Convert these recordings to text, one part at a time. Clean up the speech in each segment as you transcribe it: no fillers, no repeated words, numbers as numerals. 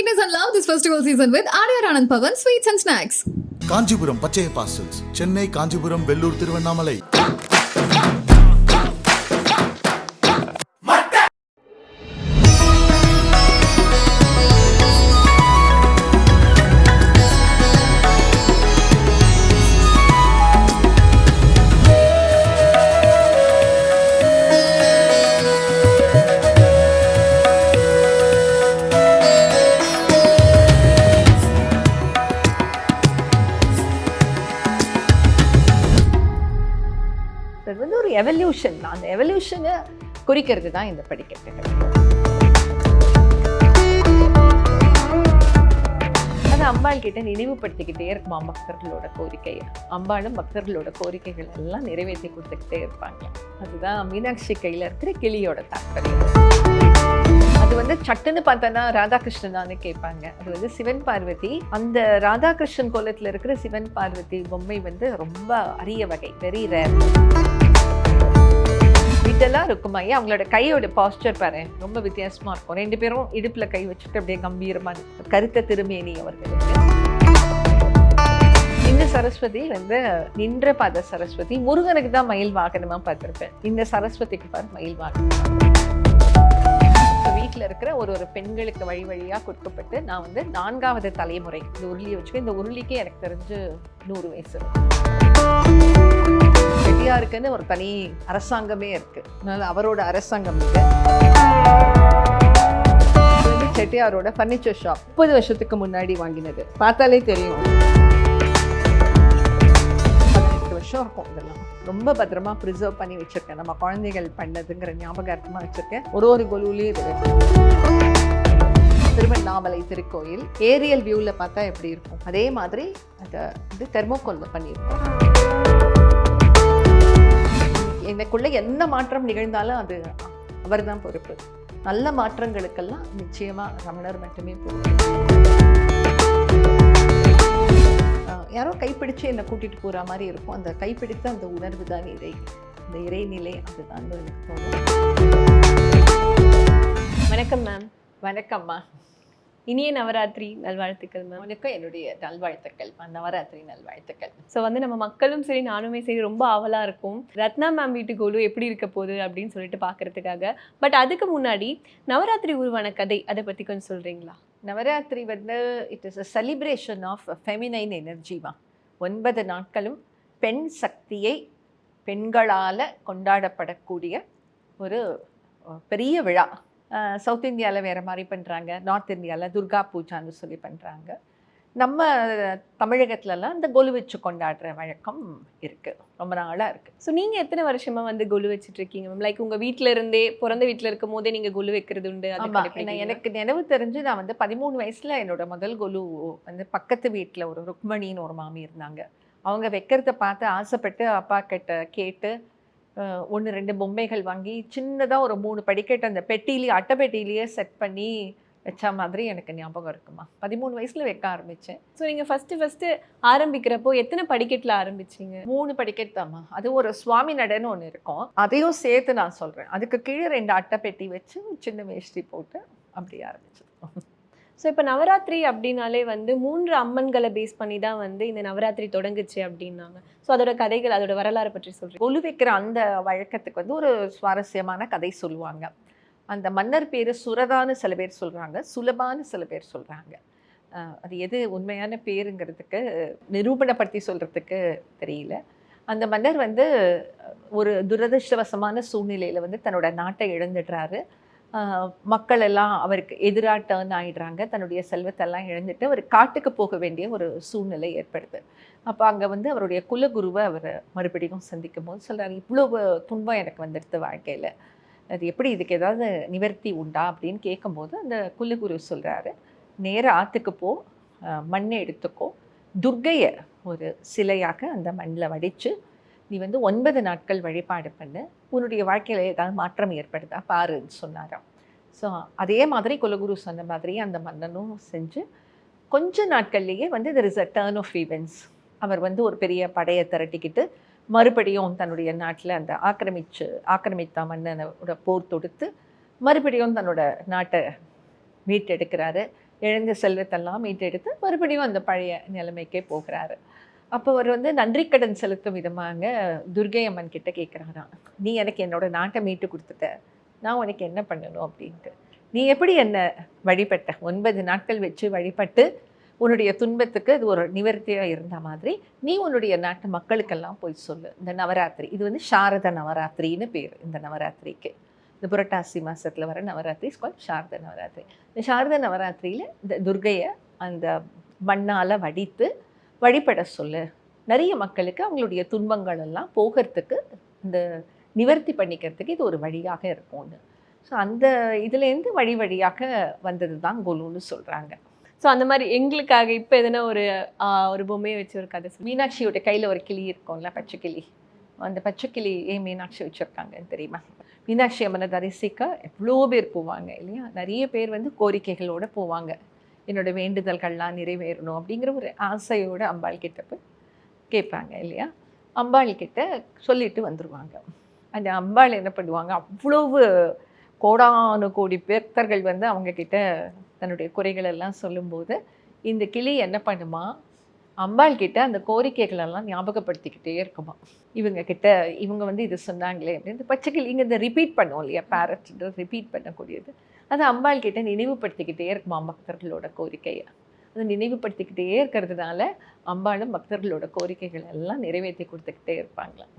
sweetness and love this festival season with Adyar Anand Pavan Sweets and Snacks. Kanchipuram பச்சைய parcels, Chennai, Kanchipuram, Vellur, Tiruvannamalai. Evolution, அந்த எவல்யூஷனை குறிக்கிறது தான் இந்த படிக்கட்டுகள். அது அம்பாள் கிட்ட நினைவுபடுத்திக்கிட்டே இருக்குமா பக்தர்களோட கோரிக்கையை. அம்பாளும் பக்தர்களோட கோரிக்கைகள் எல்லாம் நிறைவேற்றி கொடுத்துக்கிட்டே இருப்பாங்க. அதுதான் மீனாட்சி கையில் இருக்கிற கிளியோட தாற்பயம். அது சட்டுன்னு பார்த்தோன்னா ராதாகிருஷ்ணனான்னு கேட்பாங்க. அது சிவன் பார்வதி. அந்த ராதாகிருஷ்ணன் கோலத்தில் இருக்கிற சிவன் பார்வதி பொம்மை ரொம்ப அரிய வகை, வெரி ரேர். இதெல்லாம் இருக்குமா ஐயா, அவங்களோட கையோட பாஸ்டர் பாரு ரொம்ப வித்தியாசமா இருக்கும். ரெண்டு பேரும் இடுப்புல கை வச்சுட்டு அப்படியே கம்பீரமா கருத்த திருமேனி அவர்களுக்கு. இந்த சரஸ்வதி நின்ற பாத சரஸ்வதி. முருகனுக்கு தான் மயில் வாகனமா பார்த்திருப்பேன். இந்த சரஸ்வதிக்கு பாரு மயில் வாகனம். வீட்டில் இருக்கிற ஒரு பெண்களுக்கு வழி வழியா கொடுக்கப்பட்டு நான் 4வது தலைமுறை இந்த உருளியை வச்சுக்கேன். இந்த உருளிக்கே எனக்கு தெரிஞ்சு 100 வயசு. செட்டியாருக்குன்னு ஒரு தனி அரசாங்கமே இருக்கு. அதனால அவரோட அரசாங்கம் இருக்கு. செட்டியாரோட ஃபர்னிச்சர் ஷாப் 30 வருஷத்துக்கு முன்னாடி வாங்கினது. பார்த்தாலே தெரியும். 18 வருஷம் இருக்கும். இதெல்லாம் ரொம்ப பத்திரமா ப்ரிசர்வ் பண்ணி வச்சிருக்கேன். நம்ம குழந்தைகள் பண்ணதுங்கிற ஞாபகார்த்தமா வச்சிருக்கேன். ஒரு கொலுவிலையும் இருக்கு. திருவண்ணாமலை திருக்கோயில் ஏரியல் வியூவில் பார்த்தா எப்படி இருக்கும் அதே மாதிரி அதை தெர்மோகோல்ல பண்ணியிருக்கோம். எனக்குள்ள என்ன மாற்றம் நிகழ்ந்தாலும் அது அவர் தான் பொறுப்பு. நல்ல மாற்றங்களுக்கெல்லாம் நிச்சயமா ரமணர் மட்டுமே பொறுப்பு. யாரோ கைப்பிடிச்சு என்னை கூட்டிட்டு போற மாதிரி இருக்கும். அந்த கைப்பிடித்த அந்த உணர்வு தான் இந்த இறைநிலை. அதுதான் எனக்கு தோணும். வணக்கம் மேம். வணக்கம்மா. இனிய நவராத்திரி நல்வாழ்த்துக்கள் மேம். உனக்கும் என்னுடைய நல்வாழ்த்துக்கள், நவராத்திரி நல்வாழ்த்துக்கள். ஸோ நம்ம மக்களும் சரி நானுமே சரி ரொம்ப ஆவலாக இருக்கும் ரத்னா மேம் வீட்டு கோலு எப்படி இருக்க போகுது அப்படின்னு சொல்லிட்டு பார்க்கறதுக்காக. பட் அதுக்கு முன்னாடி நவராத்திரி உருவான கதை அதை பற்றி கொஞ்சம் சொல்கிறீங்களா? Navaratri it is a celebration of feminine எனர்ஜிமா. 9 நாட்களும் பெண் சக்தியை பெண்களால் கொண்டாடப்படக்கூடிய ஒரு பெரிய விழா. சவுத் இந்தியாவில் வேறு மாதிரி பண்ணுறாங்க, நார்த் இந்தியாவில் துர்கா பூஜான்னு சொல்லி பண்ணுறாங்க. நம்ம தமிழகத்துலலாம் இந்த கொலு வச்சு கொண்டாடுற வழக்கம் இருக்குது, ரொம்ப நாளாக இருக்குது. ஸோ நீங்கள் எத்தனை வருஷமாக கொலு வச்சுட்டு இருக்கீங்க மேம்? லைக் உங்கள் வீட்டில் இருந்தே பிறந்த வீட்டில் இருக்கும் போதே நீங்கள் கொலு வைக்கிறது உண்டு? எனக்கு நினைவு தெரிஞ்சு நான் 13 வயசில் என்னோட முதல் கொலு பக்கத்து வீட்டில் ஒரு ருக்மணின்னு ஒரு மாமி இருந்தாங்க. அவங்க வைக்கிறத பார்த்து ஆசைப்பட்டு அப்பா கிட்ட கேட்டு 1-2 பொம்மைகள் வாங்கி சின்னதாக ஒரு 3 படிக்கட்டு அந்த பெட்டிலேயே அட்டை பெட்டிலேயே செட் பண்ணி வச்ச மாதிரி எனக்கு ஞாபகம் இருக்குமா. 13 வயசில் வைக்க ஆரம்பித்தேன். ஸோ நீங்கள் ஃபஸ்ட்டு ஆரம்பிக்கிறப்போ எத்தனை படிக்கட்டில் ஆரம்பிச்சிங்க? 3 படிக்கட்டு தாம்மா. அது ஒரு சுவாமி நடைன்னு ஒன்று இருக்கும், அதையும் சேர்த்து நான் சொல்கிறேன். அதுக்கு கீழே 2 அட்டை பெட்டி வச்சு சின்ன வேஷ்டி போட்டு அப்படி ஆரம்பிச்சது. ஸோ இப்போ நவராத்திரி அப்படின்னாலே 3 அம்மன்களை பேஸ் பண்ணி தான் இந்த நவராத்திரி தொடங்குச்சு அப்படின்னாங்க. ஸோ அதோட கதைகள், அதோட வரலாறு பற்றி சொல்கிறேன். கொலு வைக்கிற அந்த வழக்கத்துக்கு ஒரு சுவாரஸ்யமான கதை சொல்லுவாங்க. அந்த மன்னர் பேர் சுரதான்னு சில பேர் சொல்கிறாங்க, சுலபான்னு சில பேர் சொல்கிறாங்க. அது எது உண்மையான பேருங்கிறதுக்கு நிரூபணப்படுத்தி சொல்கிறதுக்கு தெரியல. அந்த மன்னர் ஒரு துரதிருஷ்டவசமான சூழ்நிலையில் தன்னோட நாட்டை இழந்துடுறாரு. மக்கள் எல்லாம் அவருக்கு எதிராக டர்ன் ஆகிடுறாங்க. தன்னுடைய செல்வத்தெல்லாம் இழந்துட்டு அவர் காட்டுக்கு போக வேண்டிய ஒரு சூழ்நிலை ஏற்படுது. அப்போ அங்கே அவருடைய குலகுருவை அவர் மறுபடியும் சந்திக்கும் போது சொல்கிறார், இவ்வளவு துன்பம் எனக்கு வந்துடுது வாழ்க்கையில், அது எப்படி, இதுக்கு ஏதாவது நிவர்த்தி உண்டா அப்படின்னு கேட்கும்போது அந்த குலகுரு சொல்கிறாரு, நேராக ஆற்றுக்கு போ, மண்ணை எடுத்துக்கோ, துர்க்கையை ஒரு சிலையாக அந்த மண்ணில் வடித்து நீ 9 நாட்கள் வழிபாடு பண்ணு, உன்னுடைய வாழ்க்கையில் ஏதாவது மாற்றம் ஏற்படுதா பாருன்னு சொன்னாராம். ஸோ அதே மாதிரி குலகுரு சொன்ன மாதிரி அந்த மன்னனும் செஞ்சு கொஞ்ச நாட்கள்லேயே there is a turn of events. அவர் ஒரு பெரிய படையை திரட்டிக்கிட்டு மறுபடியும் தன்னுடைய நாட்டில் அந்த ஆக்கிரமித்த மன்னனோட போர் தொடுத்து மறுபடியும் தன்னோட நாட்டை மீட்டெடுக்கிறாரு. இழந்த செல்வத்தெல்லாம் மீட்டெடுத்து மறுபடியும் அந்த பழைய நிலைமைக்கே போகிறாரு. அப்போ அவர் வந்து நன்றிக்கடன் செலுத்தும் விதமாக துர்க்கை அம்மன் கிட்ட கேட்குறாராம், நீ எனக்கு என்னோட நாட்டை மீட்டு கொடுத்துட்ட, நான் உனக்கு என்ன பண்ணணும் அப்படின்ட்டு. நீ எப்படி என்னை வழிபட்ட 9 நாட்கள் வச்சு வழிபட்டு உன்னுடைய துன்பத்துக்கு அது ஒரு நிவர்த்தியாக இருந்த மாதிரி நீ உன்னுடைய நாட்டு மக்களுக்கெல்லாம் போய் சொல்லு. இந்த நவராத்திரி இது வந்து சாரத நவராத்திரின்னு பேர். இந்த நவராத்திரிக்கு இந்த புரட்டாசி மாதத்தில் வர நவராத்திரி ஸ்கால் சாரத நவராத்திரி. இந்த சாரத நவராத்திரியில் இந்த துர்க்கையை அந்த மண்ணால் வடித்து வழிபட சொல்லு. நிறைய மக்களுக்கு அவங்களுடைய துன்பங்கள் எல்லாம் போகிறதுக்கு இந்த நிவர்த்தி பண்ணிக்கிறதுக்கு இது ஒரு வழியாக இருக்கும்னு. ஸோ அந்த இதுலேருந்து வழி வழியாக வந்தது தான் கொலுன்னு சொல்கிறாங்க. ஸோ அந்த மாதிரி எங்களுக்காக இப்போ எதனா ஒரு பொம்மையை வச்சு ஒரு கதை சொல்லி. மீனாட்சியோட கையில் ஒரு கிளி இருக்கும்ல, பச்சை கிளி. அந்த பச்சை கிளி ஏன் மீனாட்சி வச்சுருக்காங்கன்னு தெரியுமா? மீனாட்சி அம்மனை தரிசிக்க எவ்வளோ பேர் போவாங்க இல்லையா? நிறைய பேர் வந்து கோரிக்கைகளோடு போவாங்க. என்னோடய வேண்டுதல்கள்லாம் நிறைவேறணும் அப்படிங்கிற ஒரு ஆசையோடு அம்பாள் கிட்ட போய் கேட்பாங்க இல்லையா? அம்பாள் கிட்ட சொல்லிட்டு வந்துடுவாங்க. அந்த அம்பாள் என்ன பண்ணுவாங்க, அவ்வளவு கோடானு கோடி பேர்த்தர்கள் வந்து அவங்கக்கிட்ட தன்னுடைய குறைகள் எல்லாம் சொல்லும்போது இந்த கிளி என்ன பண்ணுமா, அம்பாள் கிட்ட அந்த கோரிக்கைகளெல்லாம் ஞாபகப்படுத்திக்கிட்டே இருக்குமா. இவங்க வந்து இது சொன்னாங்களே அப்படின்னு பச்சை கிளிங்க இந்த ரிப்பீட் பண்ணுவோம் இல்லையா, பேரட் ரிப்பீட் பண்ணக்கூடியது. அது அம்பாள் கிட்ட நினைவுபடுத்திக்கிட்டே இருக்குமா பக்தர்களோட கோரிக்கையை. அது நினைவுபடுத்திக்கிட்டே இருக்கிறதுனால அம்பாளும் பக்தர்களோட கோரிக்கைகள் எல்லாம் நிறைவேற்றி கொடுத்துக்கிட்டே இருப்பாங்களாம்.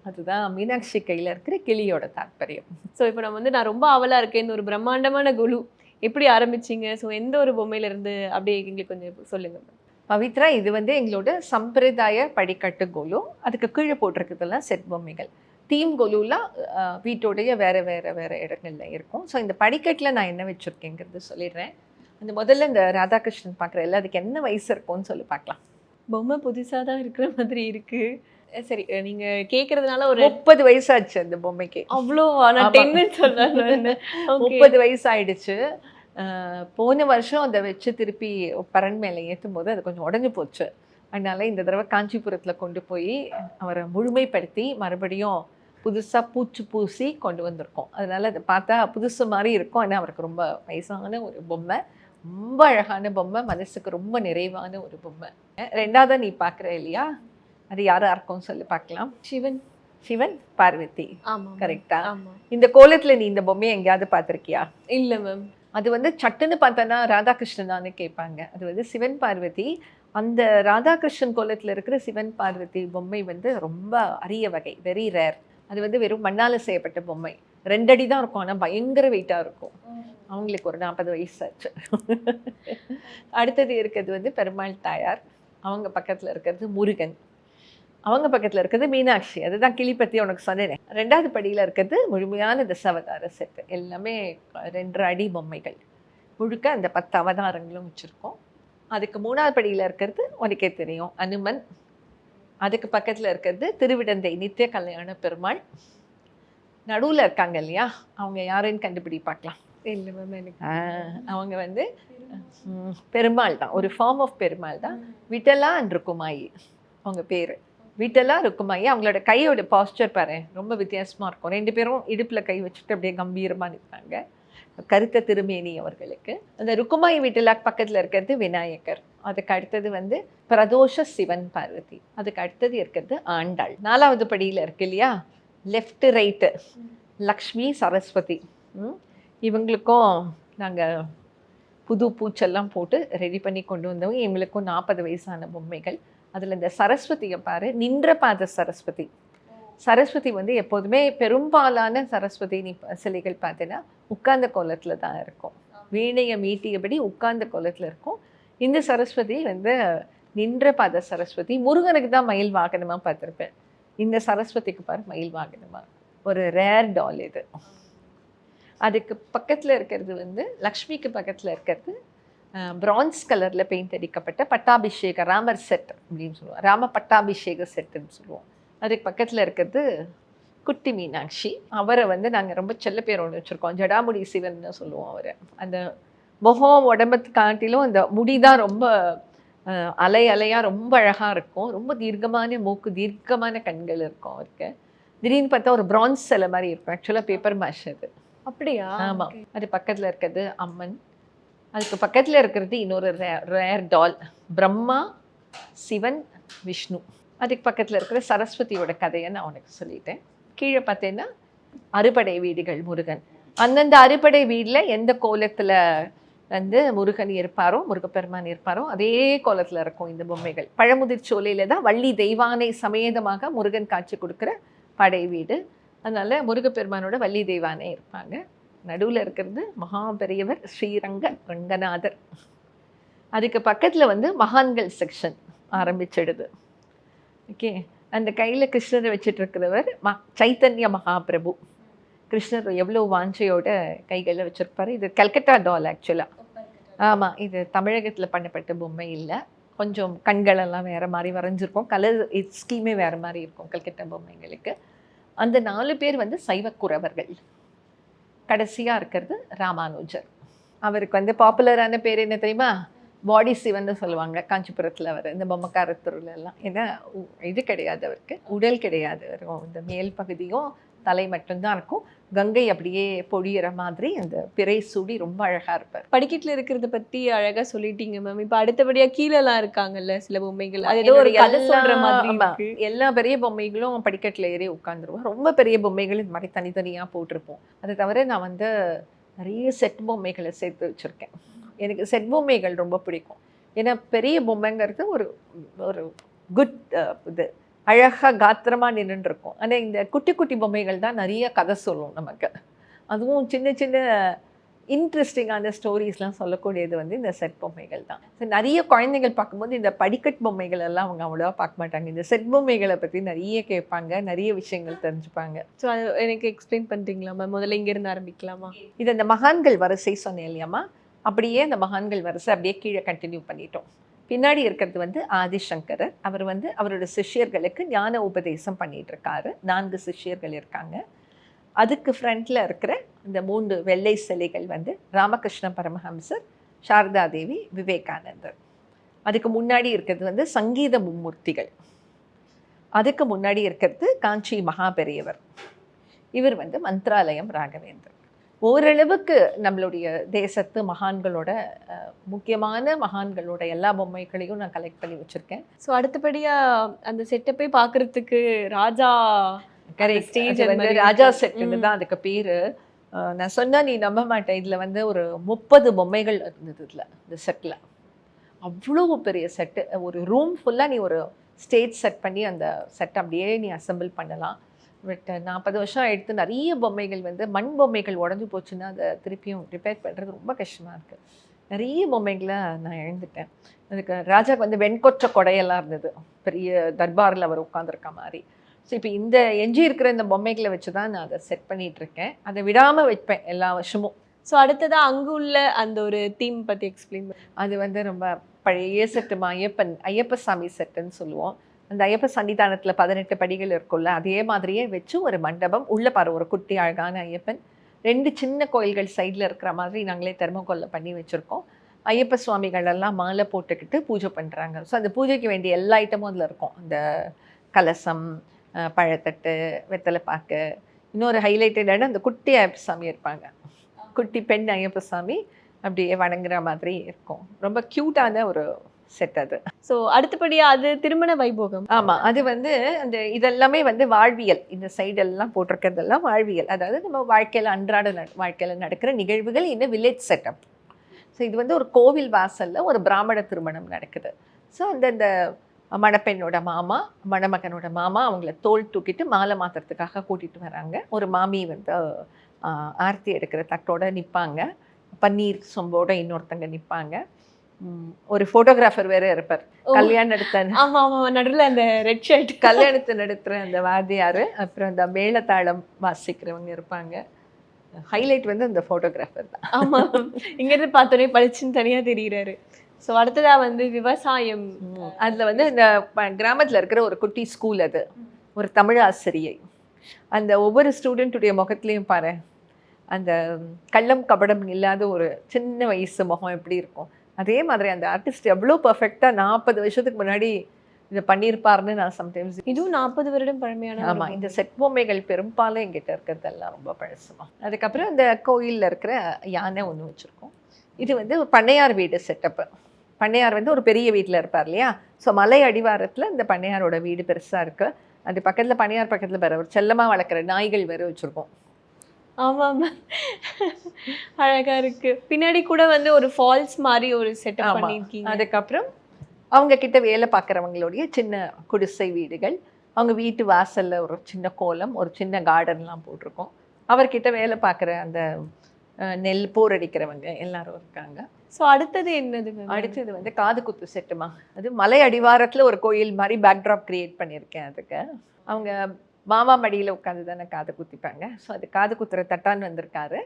அதுதான் மீனாட்சி கையில் இருக்கிற கிளியோட தாற்பயம். ஸோ இப்போ நான் ரொம்ப ஆவலாக இருக்கேன், இந்த ஒரு பிரம்மாண்டமான குழு எப்படி ஆரம்பிச்சிங்க? ஸோ எந்த ஒரு பொம்மையிலேருந்து அப்படியே எங்களுக்கு கொஞ்சம் சொல்லுங்கள். பவித்ரா, இது வந்து எங்களோட சம்பிரதாய படிக்கட்டு கொலு. அதுக்கு கீழே போட்டிருக்கிறதுலாம் செட் பொம்மைகள். தீம் கொலுலாம் வீட்டோடைய வேறு இடங்கள்ல இருக்கும். ஸோ இந்த படிக்கட்டில் நான் என்ன வச்சுருக்கேங்கிறது சொல்லிடுறேன். அந்த முதல்ல இந்த ராதாகிருஷ்ணன் பார்க்குறேன், அதுக்கு என்ன வயசு இருக்கும்னு சொல்லி பார்க்கலாம். பொம்மை புதுசாக தான் இருக்கிற மாதிரி இருக்குது. சரி, நீங்கள் கேட்குறதுனால ஒரு 30 வயசாச்சு அந்த பொம்மைக்கு. அவ்வளோ? ஆனால் 10 சொல்லலாம். 30 வயசு ஆயிடுச்சு. போன வருஷம் அதை வச்சு திருப்பி பரண் மேலே ஏற்றும் போது அது கொஞ்சம் உடஞ்சி போச்சு. அதனால இந்த தடவை காஞ்சிபுரத்தில் கொண்டு போய் அவரை முழுமைப்படுத்தி மறுபடியும் புதுசாக பூசி கொண்டு வந்திருக்கோம். அதனால் அதை பார்த்தா புதுசு மாதிரி இருக்கும். ஆனால் அவருக்கு ரொம்ப வயசான ஒரு பொம்மை, ரொம்ப அழகான பொம்மை, மனசுக்கு ரொம்ப நிறைவான ஒரு பொம்மை. ரெண்டாவது நீ பார்க்குற இல்லையா, அது யாராக இருக்கும்னு சொல்லி பார்க்கலாம். சிவன் பார்வதி. ஆமாம், கரெக்டா? ஆமாம். இந்த கோலத்தில் நீ இந்த பொம்மையை எங்கேயாவது பார்த்துருக்கியா? இல்லை மேம். அது வந்து சட்டுன்னு பார்த்தோன்னா ராதாகிருஷ்ணனான்னு கேட்பாங்க. அது வந்து சிவன் பார்வதி. அந்த ராதாகிருஷ்ணன் கோலத்தில் இருக்கிற சிவன் பார்வதி பொம்மை வந்து ரொம்ப அரிய வகை, வெரி ரேர். அது வந்து வெறும் மண்ணால் செய்யப்பட்ட பொம்மை. 2 அடி தான் இருக்கும், ஆனால் பயங்கர வெயிட்டாக இருக்கும். அவங்களுக்கு ஒரு 40 வயசாச்சு. அடுத்தது இருக்கிறது வந்து பெருமாள் தாயார். அவங்க பக்கத்தில் இருக்கிறது முருகன். அவங்க பக்கத்தில் இருக்கிறது மீனாட்சி. அதுதான் கிளி பற்றி உனக்கு சொன்னேன். 2வது படியில் இருக்கிறது முழுமையான தசாவதார செட்டு. எல்லாமே 2 அடி பொம்மைகள். முழுக்க அந்த 10 அவதாரங்களும் வச்சுருக்கோம். அதுக்கு 3வது படியில் இருக்கிறது உனக்கே தெரியும், அனுமன். அதுக்கு பக்கத்தில் இருக்கிறது திருவிடந்தை நித்திய கல்யாண பெருமாள். நடுவில் இருக்காங்க இல்லையா, அவங்க யாருன்னு கண்டுபிடி பார்க்கலாம். இல்லை மேம், எனக்கு அவங்க வந்து பெருமாள் தான், ஒரு ஃபார்ம் ஆஃப் பெருமாள் தான். விட்டலா அண்ட் ருக்குமாயி அவங்க பேர். விட்டலா ருக்குமாயி. அவங்களோட கையோட பாஸ்டர் பாரு, ரொம்ப வித்தியாசமாக இருக்கும். 2 பேரும் இடுப்பில் கை வச்சுட்டு அப்படியே கம்பீரமாக நிற்பாங்க. கருத்த திருமேனி அவர்களுக்கு. அந்த ருக்குமாயி விட்டலா பக்கத்தில் இருக்கிறது விநாயகர். அதுக்கு அடுத்தது வந்து பிரதோஷ சிவன் பார்வதி. அதுக்கு அடுத்தது இருக்கிறது ஆண்டாள். 4வது படியில் இருக்கு இல்லையா, லெஃப்ட் ரைட்டு லக்ஷ்மி சரஸ்வதி. இவங்களுக்கும் நாங்கள் புது பூச்செல்லாம் போட்டு ரெடி பண்ணி கொண்டு வந்தவங்க. இவங்களுக்கும் 40 வயசான பொம்மைகள். அதில் இந்த சரஸ்வதியை பாரு, நின்ற பாத சரஸ்வதி. சரஸ்வதி வந்து எப்போதுமே பெரும்பாலான சரஸ்வதி நீ சிலைகள் பார்த்தீங்கன்னா உட்கார்ந்த கோலத்தில் தான் இருக்கும். வீணையை மீட்டியபடி உட்கார்ந்த கோலத்தில் இருக்கும். இந்த சரஸ்வதி வந்து நின்ற பாத சரஸ்வதி. முருகனுக்கு தான் மயில் வாகனமாக பார்த்துருப்பேன். இந்த சரஸ்வதிக்கு பாரு மயில் வாகனமாக. ஒரு ரேர் டால் இது. அதுக்கு பக்கத்தில் இருக்கிறது வந்து லக்ஷ்மிக்கு பக்கத்தில் இருக்கிறது பிரான்ஸ் கலரில் பெயிண்ட் அடிக்கப்பட்ட பட்டாபிஷேக ராமர் செட் அப்படின்னு சொல்லுவோம். ராம பட்டாபிஷேக செட்டுன்னு சொல்லுவோம். அதுக்கு பக்கத்தில் இருக்கிறது குட்டி மீனாட்சி. அவரை வந்து நாங்கள் ரொம்ப செல்ல பேர் ஒன்று வச்சுருக்கோம், ஜடாமுடி சிவன் சொல்லுவோம் அவரை. அந்த முகம் உடம்பத்து காட்டிலும் அந்த முடி தான் ரொம்ப அலையாக ரொம்ப அழகாக இருக்கும். ரொம்ப தீர்க்கமான மூக்கு, தீர்க்கமான கண்கள் இருக்கும் அவருக்கு. திடீர்னு பார்த்தா ஒரு பிரான்ஸ் சிலை மாதிரி இருக்கும். ஆக்சுவலாக பேப்பர் மேஷ் அது. அப்படியா? ஆமாம். அது பக்கத்தில் இருக்கிறது அம்மன். அதுக்கு பக்கத்தில் இருக்கிறது இன்னொரு ரேர் டால், பிரம்மா, சிவன், விஷ்ணு. அதுக்கு பக்கத்தில் இருக்கிற சரஸ்வதியோட கதையை நான் உனக்கு சொல்லிட்டேன். கீழே பார்த்தேன்னா அறுபடை வீடுகள் முருகன். அந்தந்த அறுபடை வீட்டில் எந்த கோலத்தில் வந்து முருகன் இருப்பாரோ, முருகப்பெருமான் இருப்பாரோ, அதே கோலத்தில் இருக்கும் இந்த பொம்மைகள். பழமுதிர் சோலையில் தான் வள்ளி தெய்வானை சமேதமாக முருகன் காட்சி கொடுக்குற படை வீடு. அதனால் முருகப்பெருமானோட வள்ளி தெய்வானே இருப்பாங்க. நடுவில் இருக்கிறது மகா பெரியவர் ஸ்ரீரங்க ரங்கநாதர். அதுக்கு பக்கத்தில் வந்து மகான்கள் செக்ஷன் ஆரம்பிச்சிடுது. ஓகே, அந்த கையில் கிருஷ்ணரை வச்சுட்டு இருக்கிறவர் சைத்தன்ய மகாபிரபு. கிருஷ்ணர் எவ்வளோ வாஞ்சையோட கைகளில் வச்சுருப்பார். இது கல்கட்டா டால் ஆக்சுவலாக. ஆமாம், இது தமிழகத்தில் பண்ணப்பட்ட பொம்மை இல்லை. கொஞ்சம் கண்களெல்லாம் வேறு மாதிரி வரைஞ்சிருக்கும். கலர் ஸ்கீமே வேறு மாதிரி இருக்கும் கல்கட்டா பொம்மைங்களுக்கு. அந்த 4 பேர் வந்து சைவக்குறவர்கள். கடைசியாக இருக்கிறது ராமானுஜர். அவருக்கு வந்து பாப்புலரான பேர் என்ன தெரியுமா? பாடி சிவன்னு சொல்லுவாங்க காஞ்சிபுரத்தில். அவர் இந்த பொம்மைக்காரத்தூரில் எல்லாம். ஏன்னா இது கிடையாது, அவருக்கு உடல் கிடையாது. வரும் இந்த மேல் பகுதியும் தலை மட்டும்தான் இருக்கும். கங்கை அப்படியே பொழியிற மாதிரி அந்த பிறை சூடி ரொம்ப அழகாக இருப்பார். படிக்கட்டில் இருக்கிறத பற்றி அழகாக சொல்லிட்டீங்க மேம். இப்போ அடுத்தபடியாக கீழெல்லாம் இருக்காங்கல்ல சில பொம்மைகள், அது ஏதோ ஒரு கதை சொல்கிற மாதிரி. எல்லா பெரிய பொம்மைகளும் படிக்கட்டில் ஏறி உட்காந்துருவோம். ரொம்ப பெரிய பொம்மைகள் இந்த மாதிரி தனித்தனியாக போட்டிருப்போம். அதை தவிர நான் வந்து நிறைய செட் பொம்மைகளை சேர்த்து வச்சுருக்கேன். எனக்கு செட் பொம்மைகள் ரொம்ப பிடிக்கும். ஏன்னா பெரிய பொம்மைங்கிறது ஒரு ஒரு குட் இது அழகாக காத்திரமாக நின்றுருக்கும். ஆனால் இந்த குட்டி குட்டி பொம்மைகள் தான் நிறைய கதை சொல்லும் நமக்கு. அதுவும் சின்ன சின்ன இன்ட்ரெஸ்டிங்கான ஸ்டோரிஸ்லாம் சொல்லக்கூடியது வந்து இந்த செட் பொம்மைகள் தான். நிறைய குழந்தைகள் பார்க்கும்போது இந்த படிக்கட் பொம்மைகள் எல்லாம் அவங்க அவ்வளோவா பார்க்க மாட்டாங்க. இந்த செட் பொம்மைகளை பற்றி நிறைய கேட்பாங்க, நிறைய விஷயங்கள் தெரிஞ்சுப்பாங்க. ஸோ அது எனக்கு எக்ஸ்பிளைன் பண்ணுறீங்களா மேம்? முதல்ல இங்கேருந்து ஆரம்பிக்கலாமா? இது அந்த மகான்கள் வரிசை சொன்னேன் இல்லையாம்மா, அப்படியே அந்த மகான்கள் வரிசை அப்படியே கீழே கண்டினியூ பண்ணிட்டோம். பின்னாடி இருக்கிறது வந்து ஆதிசங்கரர். அவர் வந்து அவரோட சிஷ்யர்களுக்கு ஞான உபதேசம் பண்ணிட்டு இருக்காரு. 4 சிஷ்யர்கள் இருக்காங்க. அதுக்கு ஃப்ரண்ட்டில் இருக்கிற இந்த 3 வெள்ளை சிலைகள் வந்து ராமகிருஷ்ண பரமஹம்சர், சாரதா தேவி, விவேகானந்தர். அதுக்கு முன்னாடி இருக்கிறது வந்து சங்கீத மும்மூர்த்திகள். அதுக்கு முன்னாடி இருக்கிறது காஞ்சி மகாபெரியவர். இவர் வந்து மந்த்ராலயம் ராகவேந்தர். ஓரளவுக்கு நம்மளுடைய தேசத்து மகான்களோட முக்கியமான மகான்களோட எல்லா பொம்மைகளையும் நான் கலெக்ட் பண்ணி வச்சுருக்கேன். ஸோ அடுத்தபடியாக அந்த செட்டப்பை பார்க்குறதுக்கு ராஜா ஸ்டேஜ் வந்து ராஜா செட்டுன்னு தான் அதுக்கு பேர். நான் சொன்னால் நீ நம்ப மாட்டேன், இதில் வந்து ஒரு 30 பொம்மைகள் இருந்தது இதில், இந்த செட்டில். அவ்வளோ பெரிய செட்டு. ஒரு ரூம் ஃபுல்லாக நீ ஒரு ஸ்டேஜ் செட் பண்ணி அந்த செட்டை அப்படியே நீ அசெம்பிள் பண்ணலாம். பட் 40 வருஷம் எடுத்து நிறைய பொம்மைகள் வந்து மண் பொம்மைகள் உடஞ்சி போச்சுன்னா அதை திருப்பியும் ரிப்பேர் பண்ணுறது ரொம்ப கஷ்டமாக இருக்குது. நிறைய பொம்மைகளை நான் இழந்துட்டேன். அதுக்கு ராஜாவுக்கு வந்து வெண்கொற்ற கொடையெல்லாம் இருந்தது, பெரிய தர்பாரில் அவர் உட்காந்துருக்க மாதிரி. ஸோ இப்போ இந்த எஞ்சி இருக்கிற இந்த பொம்மைகளை வச்சு தான் நான் அதை செட் பண்ணிகிட்ருக்கேன். அதை விடாமல் வைப்பேன் எல்லா வருஷமும். ஸோ அடுத்ததாக அங்கே உள்ள அந்த ஒரு தீம் பற்றி எக்ஸ்பிளைன் பண்ணு. அது வந்து ரொம்ப பழைய செட்டு, ஐயப்ப சாமி செட்டுன்னு சொல்லுவோம். அந்த ஐயப்ப சன்னிதானத்தில் 18 படிகள் இருக்கும்ல, அதே மாதிரியே வச்சு ஒரு மண்டபம் உள்ளே பாரு, ஒரு குட்டி அழகான ஐயப்பன், 2 சின்ன கோயில்கள் சைடில் இருக்கிற மாதிரி நாங்களே தெர்மோகோல்ல பண்ணி வச்சுருக்கோம். ஐயப்ப சுவாமிகள் எல்லாம் மாலை போட்டுக்கிட்டு பூஜை பண்ணுறாங்க. ஸோ அந்த பூஜைக்கு வேண்டிய எல்லா ஐட்டமும் அதில் இருக்கும். அந்த கலசம், பழத்தட்டு, வெத்தலை பாக்கு. இன்னொரு ஹைலைட்டடான அந்த குட்டி ஐயப்ப சாமி இருப்பாங்க, குட்டி பெண் ஐயப்ப சாமி அப்படியே வணங்குற மாதிரி இருக்கும். ரொம்ப க்யூட்டான ஒரு செட் அது. ஸோ அடுத்தபடியாக அது திருமண வைபோகம். ஆமாம், அது வந்து அந்த இதெல்லாமே வந்து வாழ்வியல். இந்த சைடெல்லாம் போட்டிருக்கிறதெல்லாம் வாழ்வியல். அதாவது நம்ம வாழ்க்கையில் அன்றாட வாழ்க்கையில் நடக்கிற நிகழ்வுகள் இந்த வில்லேஜ் செட்டப். ஸோ இது வந்து ஒரு கோவில் வாசலில் ஒரு பிராமண திருமணம் நடக்குது. ஸோ அந்த மணப்பெண்ணோட மாமா, மணமகனோட மாமா அவங்கள தோள் தூக்கிட்டு மாலை மாற்றுறதுக்காக கூட்டிகிட்டு வராங்க. ஒரு மாமி வந்து ஆர்த்தி எடுக்கிற தட்டோட நிற்பாங்க. பன்னீர் சொம்போட இன்னொருத்தங்க நிற்பாங்க. ஒரு ஃபோட்டோகிராஃபர் வேற இருப்பார். கல்யாணம் நடத்த நடுவில் அந்த ரெட் ஷர்ட் கல்யாணத்தை நடத்துகிற அந்த வாத்தியார், அப்புறம் அந்த மேளதாளம் வாசிக்கிறவங்க இருப்பாங்க. ஹைலைட் வந்து அந்த ஃபோட்டோகிராஃபர் தான். ஆமாம், இங்கேருந்து பார்த்தோன்னே பளிச்சுன்னு தனியாக தெரிகிறாரு. ஸோ அடுத்ததாக வந்து விவசாயம். அதில் வந்து இந்த கிராமத்தில் இருக்கிற ஒரு குட்டி ஸ்கூல். அது ஒரு தமிழ் ஆசிரியை. அந்த ஒவ்வொரு ஸ்டூடெண்ட்டுடைய முகத்துலேயும் பாரு, அந்த கள்ளம் கபடம் இல்லாத ஒரு சின்ன வயசு முகம் எப்படி இருக்கும், அதே மாதிரி அந்த ஆர்டிஸ்ட் எவ்வளோ பர்ஃபெக்டாக 40 வருஷத்துக்கு முன்னாடி இதை பண்ணியிருப்பாருன்னு நான் சம்டைம்ஸ். இதுவும் 40 வருடம் பழமையான. ஆமாம், இந்த செட் பொம்மைகள் பெரும்பாலும் எங்கிட்ட இருக்கிறதெல்லாம் ரொம்ப பழசுமா. அதுக்கப்புறம் இந்த கோயிலில் இருக்கிற யானை ஒன்று வச்சுருக்கோம். இது வந்து ஒரு பண்ணையார் வீடு செட்டப்பு. பண்ணையார் வந்து ஒரு பெரிய வீட்டில் இருப்பார் இல்லையா? ஸோ மலை அடிவாரத்தில் இந்த பண்ணையாரோட வீடு பெருசாக இருக்குது. அது பக்கத்தில் பண்ணையார் பக்கத்தில் வேறு ஒரு செல்லமாக வளர்க்குற நாய்கள் வேறு வச்சுருக்கோம். ஆமாம், அழகா இருக்கு. பின்னாடி கூட வந்து ஒரு ஃபால்ஸ் மாதிரி ஒரு செட்டப் பண்ணியிருக்கீங்க. அதுக்கப்புறம் அவங்க கிட்ட வேலை பார்க்குறவங்களுடைய சின்ன குடிசை வீடுகள், அவங்க வீட்டு வாசலில் ஒரு சின்ன கோலம், ஒரு சின்ன கார்டன்லாம் போட்டிருக்கோம். அவர்கிட்ட வேலை பார்க்குற அந்த நெல் போர் அடிக்கிறவங்க எல்லாரும் இருக்காங்க. ஸோ அடுத்தது என்னது மேம்? அடுத்தது வந்து காது குத்து செட்டுமா. அது மலை அடிவாரத்தில் ஒரு கோயில் மாதிரி பேக்ட்ராப் க்ரியேட் பண்ணியிருக்கேன். அதுக்கு அவங்க மாமா மடியில் உட்காந்து தானே காது குத்திப்பாங்க. ஸோ அது காது குத்துற தட்டான்னு வந்திருக்காரு.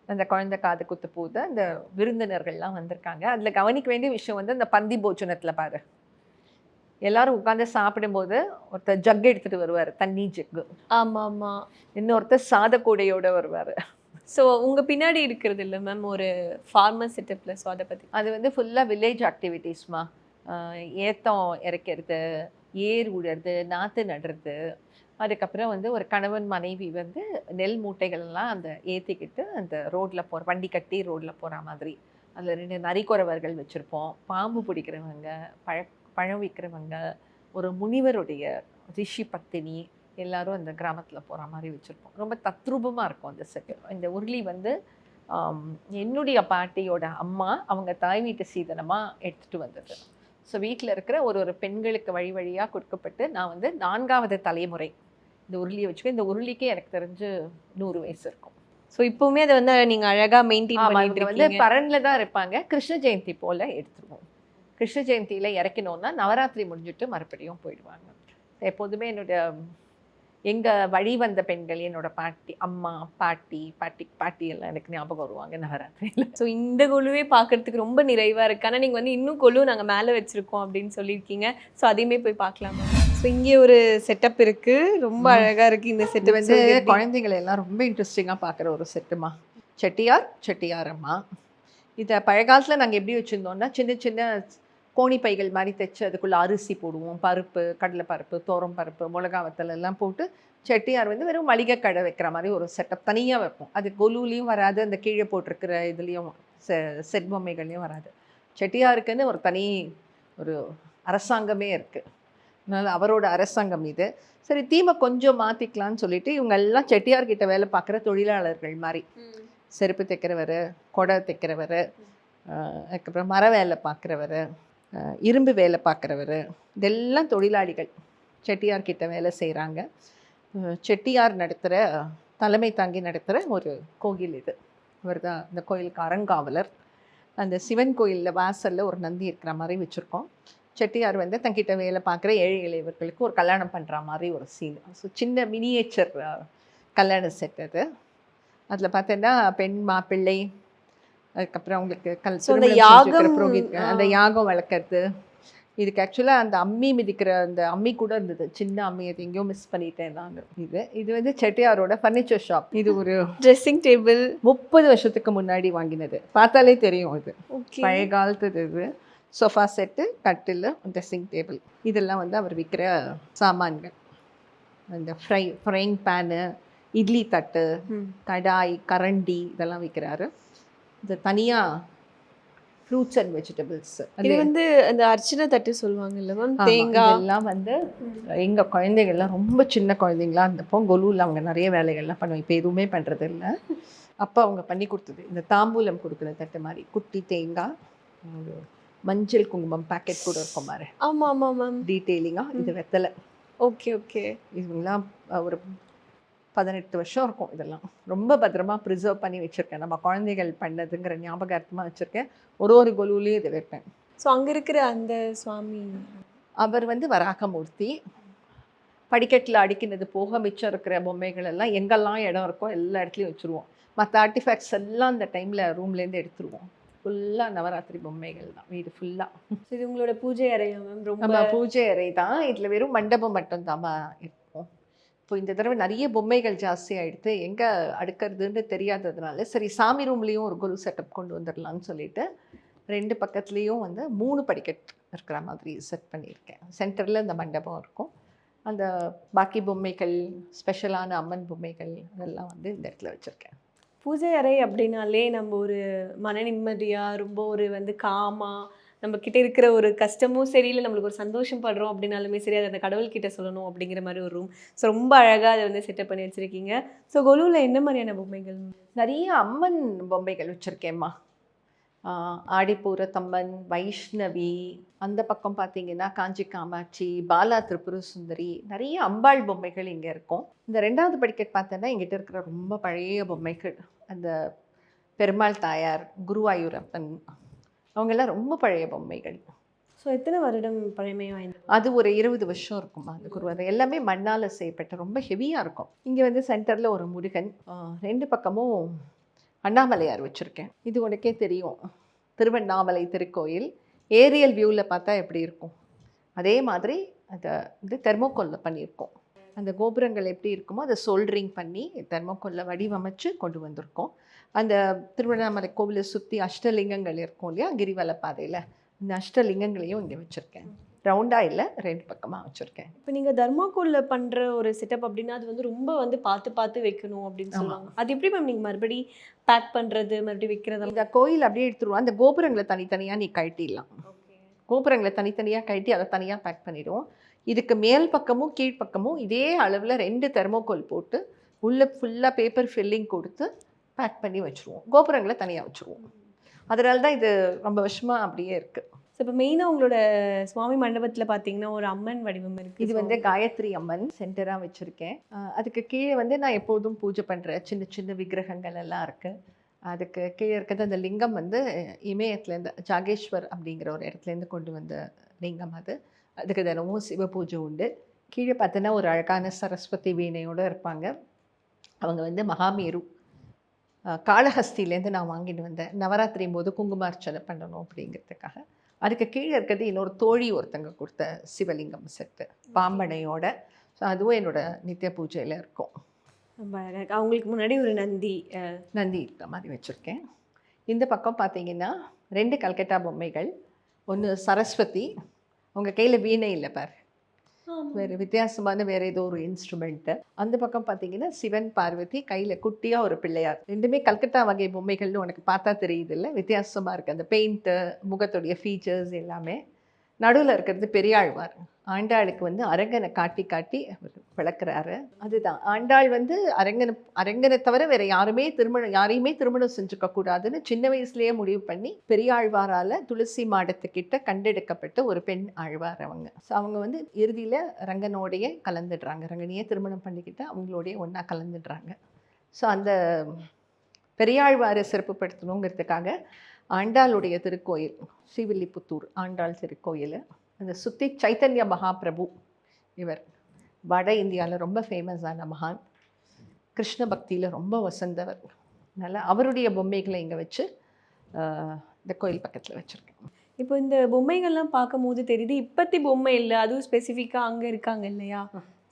அந்த குழந்தை காது குத்து போது அந்த விருந்தினர்கள்லாம் வந்திருக்காங்க. அதில் கவனிக்க வேண்டிய விஷயம் வந்து அந்த பந்தி போஜனத்தில் பாரு, எல்லாரும் உட்காந்து சாப்பிடும்போது ஒருத்தர் ஜக் எடுத்துகிட்டு வருவார், தண்ணி ஜக்கு. ஆமாம் ஆமாம். இன்னொருத்தர் சாதக்கூடையோடு வருவார். ஸோ உங்கள் பின்னாடி இருக்கிறது இல்லை மேம் ஒரு ஃபார்மர் செட்டப்பில்? ஸோ அதை பற்றி. அது வந்து ஃபுல்லாக வில்லேஜ் ஆக்டிவிட்டீஸ்மா. ஏத்தம் இறக்கிறது, ஏர் உடுறது, நாற்று நடுறது. அதுக்கப்புறம் வந்து ஒரு கணவன் மனைவி வந்து நெல் மூட்டைகள்லாம் அந்த ஏற்றிக்கிட்டு அந்த ரோட்டில் போகிற வண்டி கட்டி ரோட்டில் போகிற மாதிரி. அதில் 2 நரிக்குறவர்கள் வச்சுருப்போம், பாம்பு பிடிக்கிறவங்க, பழம் விற்கிறவங்க, ஒரு முனிவருடைய ரிஷி பத்தினி, எல்லாரும் அந்த கிராமத்தில் போகிற மாதிரி வச்சுருப்போம். ரொம்ப தத்ரூபமாக இருக்கும் அந்த செட்டு. இந்த உருளி வந்து என்னுடைய பாட்டியோட அம்மா அவங்க தாய் வீட்டு சீதனமாக எடுத்துகிட்டு வந்தது. ஸோ வீட்டில் இருக்கிற ஒரு பெண்களுக்கு வழி வழியாக கொடுக்கப்பட்டு நான் வந்து 4வது தலைமுறை இந்த உருளியை வச்சுக்கோ. இந்த உருளிக்கே எனக்கு தெரிஞ்சு 100 வயசு இருக்கும். ஸோ இப்போவுமே அதை வந்து நீங்கள் அழகாக மெயின்டைன் பண்ணிட்டு வந்து பரனில் தான் இருப்பாங்க. கிருஷ்ண ஜெயந்தி போல் எடுத்துருவோம். கிருஷ்ண ஜெயந்தியில் இறக்கணுன்னா நவராத்திரி முடிஞ்சுட்டு மறுபடியும் போயிடுவாங்க. எப்போதுமே எங்கள் வழி வந்த பெண்கள், என்னோட பாட்டி, அம்மா, பாட்டி எல்லாம் எனக்கு ஞாபகம் வருவாங்க நவராத்திரியில். ஸோ இந்த கொலுவே பார்க்குறதுக்கு ரொம்ப நிறைவாக இருக்குது. ஆனால் நீங்கள் வந்து இன்னும் கொலு நாங்கள் மேலே வச்சுருக்கோம் அப்படின்னு சொல்லியிருக்கீங்க. ஸோ அதையுமே போய் பார்க்கலாமா? ஸோ இங்கே ஒரு செட்டப் இருக்குது, ரொம்ப அழகாக இருக்குது இந்த செட்டு. வந்து குழந்தைங்களை எல்லாம் ரொம்ப இன்ட்ரெஸ்டிங்காக பார்க்குற ஒரு செட்டுமா. செட்டியார் அம்மா. இதை பழங்காலத்தில் நாங்கள் எப்படி வச்சுருந்தோம்னா சின்ன சின்ன கோணி பைகள் மாதிரி தைச்சு அதுக்குள்ளே அரிசி போடுவோம், பருப்பு, கடலைப்பருப்பு, தோரம் பருப்பு, மிளகா வத்தல் எல்லாம் போட்டு செட்டியார் வந்து வெறும் மளிகை கடை வைக்கிற மாதிரி ஒரு செட்டப் தனியாக வைப்போம். அது கொலுலேயும் வராது, அந்த கீழே போட்டிருக்கிற இதுலேயும் செட் பொம்மைகள்லையும் வராது. செட்டியாருக்குன்னு ஒரு தனி ஒரு அரசாங்கமே இருக்குது. அதனால் அவரோட அரசாங்கம் இது. சரி, தீமை கொஞ்சம் மாற்றிக்கலான்னு சொல்லிட்டு இவங்க எல்லாம் செட்டியார்கிட்ட வேலை பார்க்குற தொழிலாளர்கள் மாதிரி. செருப்பு தைக்கிறவர், கொடை தைக்கிறவர், அதுக்கப்புறம் மர வேலை பார்க்குறவர், இரும்பு வேலை பார்க்குறவர், இதெல்லாம் தொழிலாளிகள் செட்டியார்கிட்ட வேலை செய்கிறாங்க. செட்டியார் நடத்துகிற, தலைமை தாங்கி நடத்துகிற ஒரு கோயில் இது. அவர் தான் இந்த கோயிலுக்கு அறங்காவலர். அந்த சிவன் கோயிலில் வாசலில் ஒரு நந்தி இருக்கிற மாதிரி வச்சுருக்கோம். செட்டியார் வந்து தங்கிட்ட வேலை பார்க்குற ஏழை இளையவர்களுக்கு ஒரு கல்யாணம் பண்ணுற மாதிரி ஒரு சீன். ஸோ சின்ன மினியேச்சர் கல்யாண செட் அது. அதில் பார்த்தீங்கன்னா பெண் மாப்பிள்ளை, அதுக்கப்புறம் அவங்களுக்கு அந்த யாகம் வளர்க்குறது. இதுக்கு ஆக்சுவலாக அந்த அம்மி மிதிக்கிற அந்த அம்மி கூட இருந்தது, சின்ன அம்மி. அது எங்கேயோ மிஸ் பண்ணிட்டேன் நான். இது வந்து செட்டியாரோட ஃபர்னிச்சர் ஷாப். இது ஒரு ட்ரெஸ்ஸிங் டேபிள் 30 வருஷத்துக்கு முன்னாடி வாங்கினது. பார்த்தாலே தெரியும் இது பழைய காலத்து. இது சோஃபா செட்டு, கட்டில், ட்ரெஸ்ஸிங் டேபிள், இதெல்லாம் வந்து அவர் விற்கிற சாமான்கள். அந்த ஃப்ரைங் பேனு, இட்லி தட்டு, கடாய், கரண்டி, இதெல்லாம் விற்கிறாரு. இது தனியாக ஃப்ரூட்ஸ் அண்ட் வெஜிடபிள்ஸ். இது வந்து அந்த அர்ச்சனை தட்டு சொல்லுவாங்கல்ல மேம், தேங்காய் எல்லாம் வந்து எங்கள் குழந்தைகள்லாம் ரொம்ப சின்ன குழந்தைங்களா இருந்தப்போ கொலுவில் அவங்க நிறைய வேலைகள்லாம் பண்ணுவாங்க. இப்போ எதுவுமே பண்ணுறது இல்லை. அப்போ அவங்க பண்ணி கொடுத்தது இந்த தாம்பூலம் கொடுக்குற தட்டு மாதிரி. குட்டி தேங்காய், மஞ்சள் குங்குமம் பேக்கெட் கூட இருக்கும் பாரு. ஆமாம் ஆமாம் மேம், டீட்டெயிலிங்காக. இது வெத்தலை. ஓகே. இதுங்களாம் ஒரு 18 வருஷம் இருக்கும். இதெல்லாம் ரொம்ப பத்திரமா ப்ரிசர்வ் பண்ணி வச்சுருக்கேன். நம்ம குழந்தைகள் பண்ணதுங்கிற ஞாபகார்த்தமாக வச்சுருக்கேன். ஒரு கொலுலேயும் இதை வைப்பேன். ஸோ அங்கே இருக்கிற அந்த சுவாமி அவர் வந்து வராகமூர்த்தி. படிக்கட்டில் அடிக்கினது போக மிச்சம் இருக்கிற பொம்மைகள் எல்லாம் எங்கெல்லாம் இடம் இருக்கோ எல்லா இடத்துலையும் வச்சுருவோம். மற்ற ஆர்டிஃபேக்ட்ஸ் எல்லாம் அந்த டைமில் ரூம்லேருந்து எடுத்துருவோம். ஃபுல்லாக நவராத்திரி பொம்மைகள் தான் வீடு ஃபுல்லாக. இது உங்களோட பூஜை அறையா மேம்? ரொம்ப பூஜை அறை தான். இதில் வெறும் மண்டபம் மட்டும்தான் இருக்கும். இப்போ இந்த தடவை நிறைய பொம்மைகள் ஜாஸ்தி ஆகிடுது, எங்கே அடுக்கிறதுன்னு தெரியாததுனால சரி சாமி ரூம்லேயும் ஒரு கொலு செட்டப் கொண்டு வந்துடலான்னு சொல்லிட்டு 2 பக்கத்துலேயும் வந்து 3 படிக்கட் இருக்கிற மாதிரி செட் பண்ணியிருக்கேன். சென்டரில் இந்த மண்டபம் இருக்கும். அந்த பாக்கி பொம்மைகள், ஸ்பெஷலான அம்மன் பொம்மைகள் அதெல்லாம் வந்து இந்த இடத்துல வச்சுருக்கேன். பூஜை அறை அப்படின்னாலே நம்ம ஒரு மன நிம்மதியாக ரொம்ப ஒரு வந்து காமா நம்ம கிட்ட இருக்கிற ஒரு கஷ்டமும் சரி, இல்லை நம்மளுக்கு ஒரு சந்தோஷம் படுறோம் அப்படின்னாலுமே சரி, அதை அந்த கடவுள்கிட்ட சொல்லணும் அப்படிங்கிற மாதிரி ஒரு ரூம். ஸோ ரொம்ப அழகாக அதை வந்து செட்டப் பண்ணி வச்சுருக்கீங்க. ஸோ கொலுவில் என்ன மாதிரியான பொம்மைகள்? நிறைய அம்மன் பொம்மைகள் வச்சுருக்கேம்மா. ஆடிப்பூரத்தம்மன், வைஷ்ணவி, அந்த பக்கம் பார்த்தீங்கன்னா காஞ்சி காமாட்சி, பாலா திரிபுர சுந்தரி, நிறைய அம்பாள் பொம்மைகள் இங்கே இருக்கும். இந்த 2வது படிக்கட் பார்த்தோன்னா எங்கிட்ட இருக்கிற ரொம்ப பழைய பொம்மைகள், அந்த பெருமாள் தாயார், குருவாயூரப்பன், அவங்கெல்லாம் ரொம்ப பழைய பொம்மைகள். ஸோ எத்தனை வருடம் பழமை வாய்ந்தது? அது ஒரு 20 வருஷம் இருக்குமா அந்த குருவாயூர். எல்லாமே மண்ணால் செய்யப்பட்ட ரொம்ப ஹெவியாக இருக்கும். இங்கே வந்து சென்டரில் ஒரு முருகன், 2 பக்கமும் அண்ணாமலையார் வச்சுருக்கேன். இது உனக்கே தெரியும், திருவண்ணாமலை திருக்கோயில் ஏரியல் வியூவில் பார்த்தா எப்படி இருக்கும், அதே மாதிரி அதை வந்து தெர்மோகோலில் பண்ணியிருக்கோம். அந்த கோபுரங்கள் எப்படி இருக்குமோ அதை சோல்டரிங் பண்ணி தெர்மோகோலில் வடிவமைச்சு கொண்டு வந்திருக்கோம். அந்த திருவண்ணாமலை கோவிலை சுற்றி அஷ்டலிங்கங்கள் இருக்கும் இல்லையா, கிரிவல பாதையில், இந்த அஷ்டலிங்கங்களையும் இங்கே வச்சுருக்கேன். ரவுண்டாக இல்லை, 2 பக்கமாக வச்சுருக்கேன். இப்போ நீங்கள் தர்மாக்கோலில் பண்ணுற ஒரு செட்டப் அப்படின்னா அது வந்து ரொம்ப வந்து பார்த்து வைக்கணும் அப்படின்னு சொல்லுவாங்க. அது எப்படி மேம் நீங்கள் மறுபடி பேக் பண்ணுறது, மறுபடியும் வைக்கிறது? இந்த கோயில் அப்படியே எடுத்துருவோம். அந்த கோபுரங்களை தனித்தனியாக நீ கழட்டிடலாம். கோபுரங்களை தனித்தனியாக கழட்டி அதை தனியாக பேக் பண்ணிவிடுவோம். இதுக்கு மேல் பக்கமும் கீழ்ப்பக்கமும் இதே அளவில் 2 தெர்மோகோல் போட்டு உள்ளே ஃபுல்லாக பேப்பர் ஃபில்லிங் கொடுத்து பேக் பண்ணி வச்சுருவோம். கோபுரங்களை தனியாக வச்சுருவோம். அதனால தான் இது ரொம்ப வருஷமாக அப்படியே இருக்குது. ஸோ இப்போ மெயினாக உங்களோட சுவாமி மண்டபத்தில் பார்த்தீங்கன்னா ஒரு அம்மன் வடிவம் இருக்குது. இது வந்து காயத்ரி அம்மன் சென்டராக வச்சுருக்கேன். அதுக்கு கீழே வந்து நான் எப்போதும் பூஜை பண்ணுற சின்ன சின்ன விக்கிரகங்கள் எல்லாம் இருக்குது. அதுக்கு கீழே இருக்கிறது அந்த லிங்கம் வந்து இமயத்துலேருந்து, ஜாகேஸ்வர் அப்படிங்கிற ஒரு இடத்துலேருந்து கொண்டு வந்த லிங்கம் அது. அதுக்கு தினமும் சிவ பூஜை உண்டு. கீழே பார்த்தோன்னா ஒரு அழகான சரஸ்வதி வீணையோடு இருப்பாங்க. அவங்க வந்து மகாமேரு காளஹஸ்திலேருந்து நான் வாங்கிட்டு வந்தேன். நவராத்திரி போது குங்குமார்ச்சனை பண்ணணும் அப்படிங்கிறதுக்காக. அதுக்கு கீழே இருக்கிறது இன்னொரு தோழி ஒருத்தங்க கொடுத்த சிவலிங்கம் செட்டு பாம்பனையோட. ஸோ அதுவும் என்னோட நித்திய பூஜையில் இருக்கும். ரொம்ப அழகாக. அவங்களுக்கு முன்னாடி ஒரு நந்தி இருக்கிற மாதிரி வச்சுருக்கேன். இந்த பக்கம் பார்த்தீங்கன்னா 2 கல்கட்டா பொம்மைகள். ஒன்று சரஸ்வதி, அவங்க கையில் வீணை இல்லை பாரு, வேறு வித்தியாசமான வேறு ஏதோ ஒரு இன்ஸ்ட்ருமெண்ட்டு. அந்த பக்கம் பார்த்தீங்கன்னா சிவன் பார்வதி, கையில் குட்டியாக ஒரு பிள்ளையார். 2மே கல்கட்டா வகை பொம்மைகள்னு உனக்கு பார்த்தா தெரியுது இல்லை, வித்தியாசமாக இருக்குது. அந்த பெயிண்ட்டு, முகத்துடைய ஃபீச்சர்ஸ் எல்லாமே. நடுவில் இருக்கிறது பெரியாழ்வார். ஆண்டாளுக்கு வந்து அரங்கனை காட்டி காட்டி விளக்குறாரு. அதுதான் ஆண்டாள் வந்து அரங்கனை தவிர வேற யாரையுமே திருமணம் செஞ்சுக்க கூடாதுன்னு சின்ன வயசுலேயே முடிவு பண்ணி பெரியாழ்வாரால் துளசி மாடத்துக்கிட்ட கண்டெடுக்கப்பட்ட ஒரு பெண் ஆழ்வார் அவங்க. ஸோ அவங்க வந்து இறுதியில் ரங்கனோடைய கலந்துடுறாங்க. ரங்கனையே திருமணம் பண்ணிக்கிட்டு அவங்களோடைய ஒன்றா கலந்துடுறாங்க. ஸோ அந்த பெரியாழ்வாரை சிறப்புப்படுத்தணுங்கிறதுக்காக ஆண்டாளுடைய திருக்கோயில் ஸ்ரீவில்லிபுத்தூர் ஆண்டாள் திருக்கோயில், அதை சுற்றி சைத்தன்ய மகாபிரபு, இவர் வட இந்தியாவில் ரொம்ப ஃபேமஸான மகான், கிருஷ்ண பக்தியில் ரொம்ப வசந்தவர். அதனால் அவருடைய பொம்மைகளை இங்கே வச்சு இந்த கோயில் பக்கத்தில் வச்சுருக்கேன். இப்போ இந்த பொம்மைகள்லாம் பார்க்கும்போது தெரியுது இப்பத்தி பொம்மை இல்லை, அதுவும் ஸ்பெசிஃபிக்காக அங்கே இருக்காங்க இல்லையா,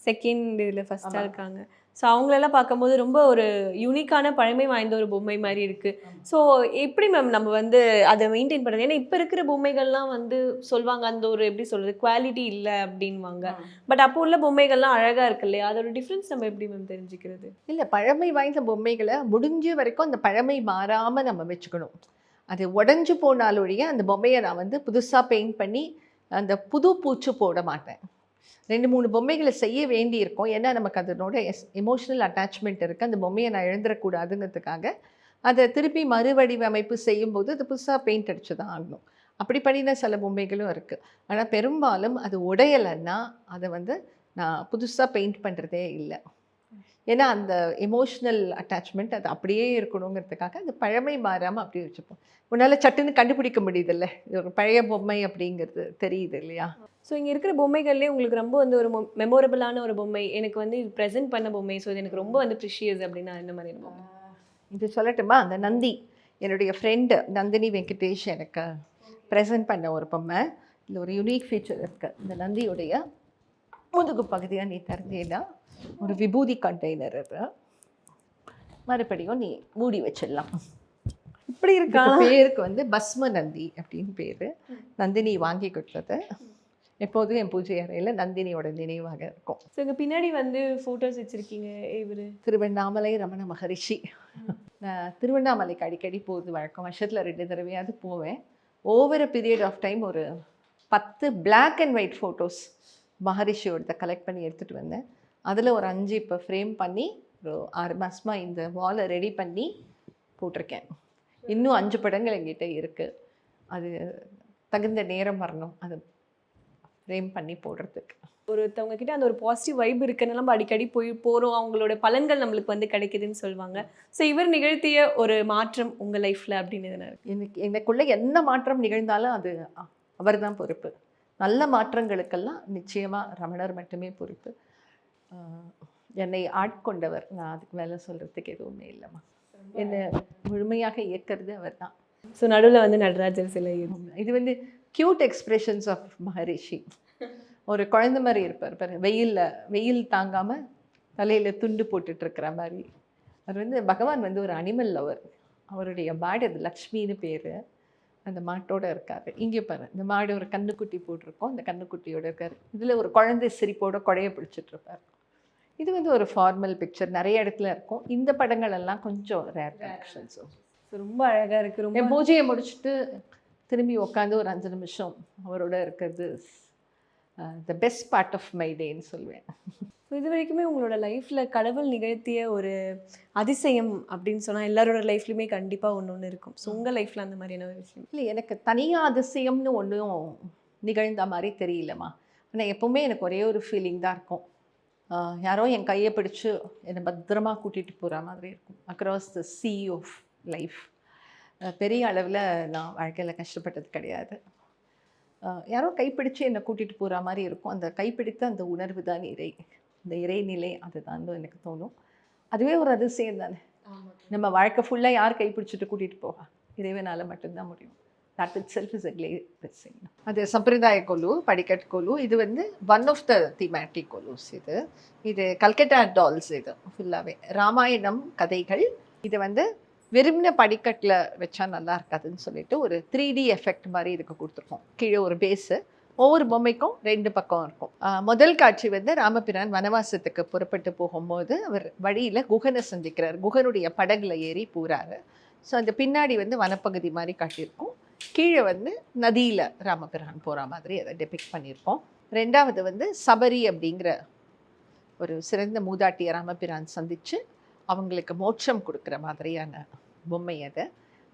செகண்ட் இதில் ஃபஸ்ட்டாக இருக்காங்க. ஸோ அவங்களெல்லாம் பார்க்கும்போது ரொம்ப ஒரு யூனிக்கான பழமை வாய்ந்த ஒரு பொம்மை மாதிரி இருக்குது. ஸோ எப்படி மேம் நம்ம வந்து அதை மெயின்டைன் பண்ணுறது? ஏன்னா இப்போ இருக்கிற பொம்மைகள்லாம் வந்து சொல்லுவாங்க அந்த ஒரு எப்படி சொல்கிறது குவாலிட்டி இல்லை அப்படின்வாங்க. பட் அப்போ உள்ள பொம்மைகள்லாம் அழகாக இருக்கு இல்லையா, அதோட டிஃப்ரென்ஸ் நம்ம எப்படி மேம் தெரிஞ்சுக்கிறது? இல்லை, பழமை வாய்ந்த பொம்மைகளை முடிஞ்ச வரைக்கும் அந்த பழமை மாறாமல் நம்ம வச்சுக்கணும். அது உடஞ்சி போனாலொழிய அந்த பொம்மையை நான் வந்து புதுசாக பெயிண்ட் பண்ணி அந்த புது பூச்சு போட மாட்டேன். 2-3 பொம்மைகளை செய்ய வேண்டி இருக்கும். ஏன்னா நமக்கு அதனோட எமோஷ்னல் அட்டாச்மெண்ட் இருக்குது. அந்த பொம்மையை நான் எழுந்துடக்கூடாதுங்கிறதுக்காக அதை திருப்பி மறுவடிவமைப்பு செய்யும்போது அது புதுசாக பெயிண்ட் அடித்து தான் ஆகணும். அப்படி பண்ணின சில பொம்மைகளும் இருக்குது. ஆனால் பெரும்பாலும் அது உடையலைன்னா அதை வந்து நான் புதுசாக பெயிண்ட் பண்ணுறதே இல்லை. ஏன்னா அந்த எமோஷ்னல் அட்டாச்மெண்ட் அது அப்படியே இருக்கணுங்கிறதுக்காக அந்த பழமை மாறாமல் அப்படியே வச்சுப்போம். உன்னால் சட்டுன்னு கண்டுபிடிக்க முடியுதில்ல, இது ஒரு பழைய பொம்மை அப்படிங்கிறது தெரியுது இல்லையா. ஸோ இங்கே இருக்கிற பொம்மைகள்லேயே உங்களுக்கு ரொம்ப வந்து ஒரு மெமோரபிளான ஒரு பொம்மை, எனக்கு வந்து இது ப்ரெசென்ட் பண்ண பொம்மை, ஸோ இது எனக்கு ரொம்ப வந்து ப்ரிஷியஸ் அப்படின்னா என்ன மாதிரி பொம்மை? இது சொல்லட்டுமா? அந்த நந்தி, என்னுடைய ஃப்ரெண்டு நந்தினி வெங்கடேஷ் எனக்கு ப்ரெசென்ட் பண்ண ஒரு பொம்மை. இதில் ஒரு யூனிக் ஃபீச்சர் இருக்குது. இந்த நந்தியுடைய முதுகு பகுதியாக நீ திறந்தீங்கன்னா ஒரு விபூதி கண்டெய்னர் இது, மறுபடியும் நீ மூடி வச்சிடலாம். இப்படி இருக்கா? பேருக்கு வந்து பஸ்ம நந்தி அப்படின்னு பேர். நந்தினி வாங்கி கொடுத்தது. எப்போதும் என் பூஜை அறையில் நந்தினியோட நினைவாக இருக்கும். ஸோ இங்கே பின்னாடி வந்து ஃபோட்டோஸ் வச்சுருக்கீங்க. இவர் திருவண்ணாமலை ரமண மகரிஷி. நான் திருவண்ணாமலைக்கு அடிக்கடி போகிறது வழக்கம். வருஷத்தில் 2 தடவையாவது போவேன். Over a period of time ஒரு 10 பிளாக் அண்ட் ஒயிட் ஃபோட்டோஸ் மகரிஷியோட கலெக்ட் பண்ணி எடுத்துகிட்டு வந்தேன். அதில் ஒரு 5 இப்போ ஃப்ரேம் பண்ணி ஒரு 6 மாதமாக இந்த வாலை ரெடி பண்ணி போட்டிருக்கேன். இன்னும் 5 படங்கள் எங்கிட்ட இருக்குது. அது தகுந்த நேரம் வரணும் அதை ஃப்ரேம் பண்ணி போடுறதுக்கு. ஒருத்தவங்க கிட்ட அந்த ஒரு பாசிட்டிவ் வைப் இருக்குன்னு நம்ம அடிக்கடி போகிறோம், அவங்களோட பலன்கள் நம்மளுக்கு வந்து கிடைக்குதுன்னு சொல்லுவாங்க. ஸோ இவர் நிகழ்த்திய ஒரு மாற்றம் உங்கள் லைஃப்பில் அப்படின்னு எதுனா இருக்கு? எனக்குள்ளே என்ன மாற்றம் நிகழ்ந்தாலும் அது அவர் தான் பொறுப்பு. நல்ல மாற்றங்களுக்கெல்லாம் நிச்சயமாக ரமணர் மட்டுமே பொறுப்பு. என்னை ஆட்கொண்டவர். நான் அதுக்கு மேலே சொல்கிறதுக்கு எதுவுமே இல்லைம்மா. என்னை முழுமையாக இயக்கிறது அவர் தான். ஸோ நடுவில் வந்து நடராஜர் சிலை இது வந்து க்யூட் எக்ஸ்பிரஷன்ஸ் ஆஃப் மகரிஷி. ஒரு குழந்தை மாதிரி இருப்பார் பாரு, வெயில் தாங்காமல் தலையில் துண்டு போட்டுட்ருக்கிற மாதிரி. அவர் வந்து பகவான் வந்து ஒரு அனிமல் லவர். அவருடைய மாடு அது லக்ஷ்மின்னு பேர். அந்த மாட்டோடு இருக்கார். இங்கே பாரு, இந்த மாடு ஒரு கண்ணுக்குட்டி போட்டிருக்கோம், அந்த கண்ணுக்குட்டியோடு இருக்கார். இதில் ஒரு குழந்தை சிரிப்போட கொடையை பிடிச்சிட்ருப்பார். இது வந்து ஒரு ஃபார்மல் பிக்சர், நிறைய இடத்துல இருக்கும். இந்த படங்கள் எல்லாம் கொஞ்சம் ரேர் கலெக்ஷன்ஸ். ரொம்ப அழகாக இருக்குது. ரொம்ப என் பூஜையை முடிச்சுட்டு திரும்பி உட்காந்து ஒரு 5 நிமிஷம் அவரோட இருக்கிறது the best part of my டேன்னு சொல்லுவேன். இது வரைக்குமே உங்களோட லைஃப்பில் கடவுள் நிகழ்த்திய ஒரு அதிசயம் அப்படின்னு சொன்னால் எல்லாரோட லைஃப்லையுமே கண்டிப்பாக ஒன்று இருக்கும். ஸோ உங்கள் லைஃப்பில் அந்த மாதிரியான ஒரு விஷயம் இல்லை, எனக்கு தனியாக அதிசயம்னு ஒன்றும் நிகழ்ந்த மாதிரி தெரியலம்மா. ஆனால் எப்போவுமே எனக்கு ஒரே ஒரு ஃபீலிங் தான் இருக்கும். யாரோ என் கையை பிடிச்சி என்னை பத்திரமா கூட்டிகிட்டு போகிற மாதிரி இருக்கும். Across the sea of life. பெரிய அளவில் நான் வாழ்க்கையில் கஷ்டப்பட்டது கிடையாது. யாரோ கைப்பிடிச்சு என்னை கூட்டிகிட்டு போகிற மாதிரி இருக்கும். அந்த கைப்பிடித்த அந்த உணர்வு தான் இந்த இறைநிலை, அதுதான் எனக்கு தோணும். அதுவே ஒரு அதிசயம் தானே. நம்ம வாழ்க்கை ஃபுல்லாக யார் கைப்பிடிச்சிட்டு கூட்டிகிட்டு போவா? இறைவனால் மட்டும்தான் முடியும். That itself is a great blessing. அது சம்பிரதாய கொலு, படிக்கட் கொலு. இது வந்து ஒன் ஆஃப் த தீமேட்டிக் கொலுஸ். இது கல்கட்டா டால்ஸ். இது ஃபுல்லாகவே ராமாயணம் கதைகள். இது வந்து வெறும்ன படிக்கட்டில் வச்சா நல்லா இருக்காதுன்னு சொல்லிட்டு ஒரு 3D எஃபெக்ட் மாதிரி இதுக்கு கொடுத்துருக்கோம். கீழே ஒரு பேஸு, ஒவ்வொரு பொம்மைக்கும் 2 பக்கம் இருக்கும். முதல் காட்சி வந்து ராமபிரான் வனவாசத்துக்கு புறப்பட்டு போகும்போது அவர் வழியில் குகனை சந்திக்கிறார். குகனுடைய படகுல ஏறி போகிறாரு. ஸோ அந்த பின்னாடி வந்து வனப்பகுதி மாதிரி காட்டியிருக்கும். கீழே வந்து நதியில் ராமபிரான் போகிற மாதிரி அதை டெபிக்ட் பண்ணியிருக்கோம். 2வது வந்து சபரி அப்படிங்கிற ஒரு சிறந்த மூதாட்டியை ராமபிரான் சந்தித்து அவங்களுக்கு மோட்சம் கொடுக்குற மாதிரியான பொம்மை அது.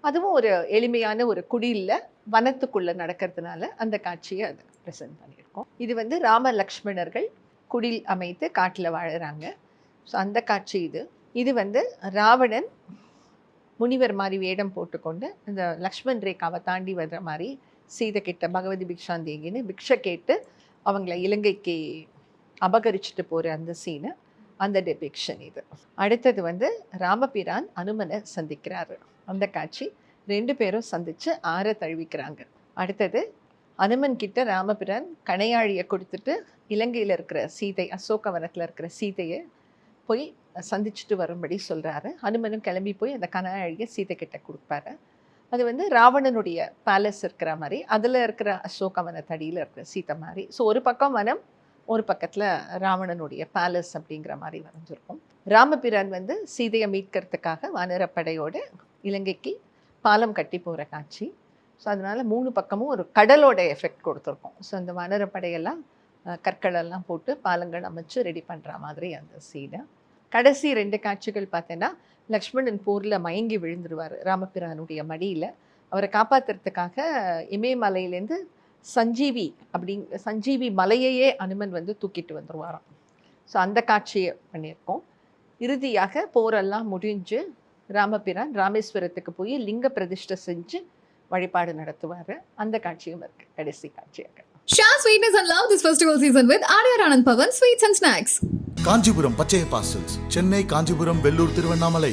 அதுவும் ஒரு எளிமையான ஒரு குடியில் வனத்துக்குள்ளே நடக்கிறதுனால அந்த காட்சியை அதை ப்ரெசென்ட் பண்ணியிருக்கோம். இது வந்து ராம லக்ஷ்மணர்கள் குடில் அமைத்து காட்டில் வாழுறாங்க. ஸோ அந்த காட்சி இது வந்து ராவணன் முனிவர் மாதிரி வேடம் போட்டுக்கொண்டு இந்த லக்ஷ்மண் ரேகாவை தாண்டி வர்ற மாதிரி சீதை கிட்ட பகவதி பிக்ஷாந்தேகின்னு பிக்ஷை கேட்டு அவங்கள இலங்கைக்கு அபகரிச்சுட்டு போகிற அந்த சீனு, அந்த டெபிக்ஷன் இது. அடுத்தது வந்து ராமபிரான் அனுமனை சந்திக்கிறாரு. அந்த காட்சி 2 பேரும் சந்தித்து ஆற தழுவிக்கிறாங்க. அடுத்தது அனுமன் கிட்ட ராமபிரான் கணையாழியை கொடுத்துட்டு இலங்கையில் இருக்கிற சீதை, அசோகவனத்தில் இருக்கிற சீதையை போய் சந்திச்சுட்டு வரும்படி சொல்கிறாரு. ஹனுமனும் கிளம்பி போய் அந்த கணையாழியை சீதை கிட்ட கொடுப்பாரு. அது வந்து ராவணனுடைய பேலஸ் இருக்கிற மாதிரி, அதில் இருக்கிற அசோகவன தடியில் இருக்கிற சீதை மாதிரி. ஸோ ஒரு பக்கம் வனம், ஒரு பக்கத்தில் ராவணனுடைய பேலஸ் அப்படிங்கிற மாதிரி வரைஞ்சிருக்கும். ராமபிரான் வந்து சீதையை மீட்கிறதுக்காக வானரப்படையோடு இலங்கைக்கு பாலம் கட்டி போகிற காட்சி. ஸோ அதனால் 3 பக்கமும் ஒரு கடலோட எஃபெக்ட் கொடுத்துருக்கோம். ஸோ அந்த வானரப்படையெல்லாம் கற்களெல்லாம் போட்டு பாலங்கள் அமைச்சு ரெடி பண்ணுற மாதிரி அந்த சீனை. கடைசி 2 காட்சிகள் பார்த்தேன்னா, லக்ஷ்மணன் போரில் மயங்கி விழுந்துருவார் ராமபிரானுடைய மடியில். அவரை காப்பாற்றுறதுக்காக இமயமலையிலேருந்து சஞ்சீவி மலையையே அனுமன் வந்து தூக்கிட்டு வந்துடுவாராம். ஸோ அந்த காட்சியை பண்ணியிருக்கோம். இறுதியாக போரெல்லாம் முடிஞ்சு ராமபிரான் ராமேஸ்வரத்துக்கு போய் லிங்க பிரதிஷ்டை செஞ்சு வழிபாடு நடத்துவார். அந்த காட்சியும் இருக்குது கடைசி காட்சியாக. Share sweetness and love this festival season with Adyar Anand Pavan Sweets and Snacks. Kanchipuram Pachaiyappa silks, Chennai, Kanchipuram, Vellur, Tiruvannamalai.